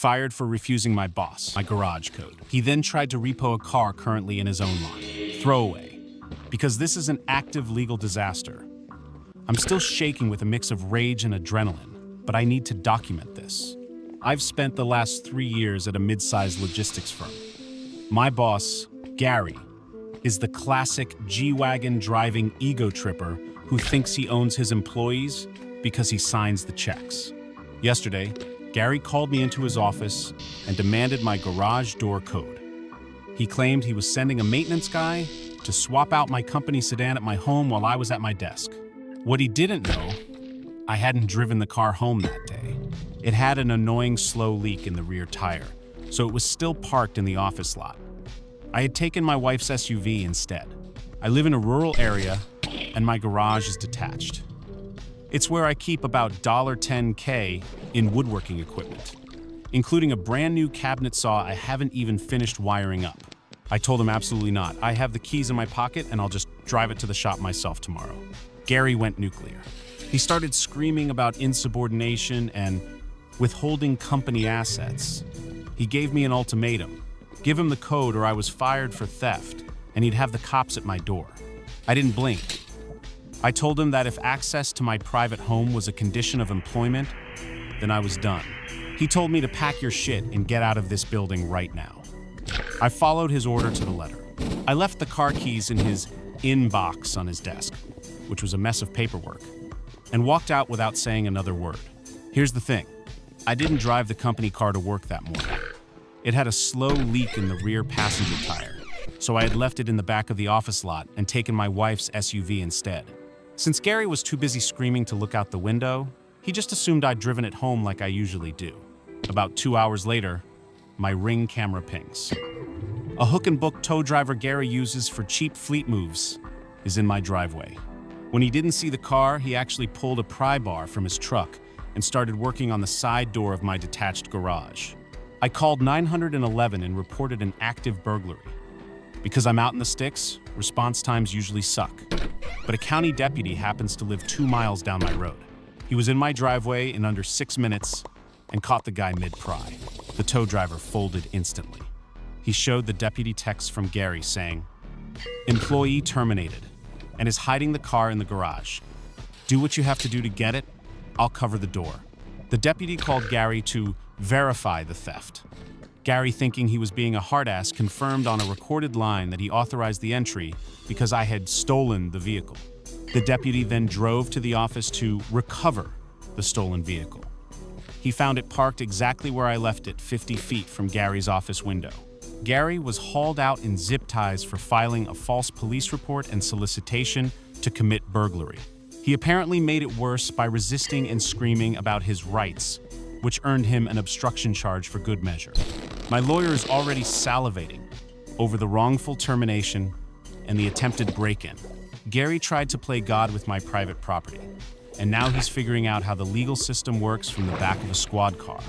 fired for refusing my boss, my garage code. He then tried to repo a car currently in his own line. Throwaway. Because this is an active legal disaster. I'm still shaking with a mix of rage and adrenaline, but I need to document this. I've spent the last 3 years at a mid-sized logistics firm. My boss, Gary, is the classic G-Wagon driving ego tripper who thinks he owns his employees because he signs the checks. Yesterday, Gary called me into his office and demanded my garage door code. He claimed he was sending a maintenance guy to swap out my company sedan at my home while I was at my desk. What he didn't know, I hadn't driven the car home that day. It had an annoying slow leak in the rear tire, so it was still parked in the office lot. I had taken my wife's SUV instead. I live in a rural area, and my garage is detached. It's where I keep about $10K in woodworking equipment, including a brand new cabinet saw I haven't even finished wiring up. I told him absolutely not. I have the keys in my pocket and I'll just drive it to the shop myself tomorrow. Gary went nuclear. He started screaming about insubordination and withholding company assets. He gave me an ultimatum. Give him the code or I was fired for theft, and he'd have the cops at my door. I didn't blink. I told him that if access to my private home was a condition of employment, then I was done. He told me to pack your shit and get out of this building right now. I followed his order to the letter. I left the car keys in his inbox on his desk, which was a mess of paperwork, and walked out without saying another word. Here's the thing. I didn't drive the company car to work that morning. It had a slow leak in the rear passenger tire, so I had left it in the back of the office lot and taken my wife's SUV instead. Since Gary was too busy screaming to look out the window, he just assumed I'd driven it home like I usually do. About 2 hours later, my Ring camera pings. A hook-and-book tow driver Gary uses for cheap fleet moves is in my driveway. When he didn't see the car, he actually pulled a pry bar from his truck and started working on the side door of my detached garage. I called 911 and reported an active burglary. Because I'm out in the sticks, response times usually suck. But a county deputy happens to live 2 miles down my road. He was in my driveway in under 6 minutes and caught the guy mid-pry. The tow driver folded instantly. He showed the deputy text from Gary saying, "Employee terminated," and is hiding the car in the garage. Do what you have to do to get it. I'll cover the door. The deputy called Gary to verify the theft. Gary, thinking he was being a hard-ass, confirmed on a recorded line that he authorized the entry because I had stolen the vehicle. The deputy then drove to the office to recover the stolen vehicle. He found it parked exactly where I left it, 50 feet from Gary's office window. Gary was hauled out in zip ties for filing a false police report and solicitation to commit burglary. He apparently made it worse by resisting and screaming about his rights, which earned him an obstruction charge for good measure. My lawyer is already salivating over the wrongful termination and the attempted break-in. Gary tried to play God with my private property, and now he's figuring out how the legal system works from the back of a squad car.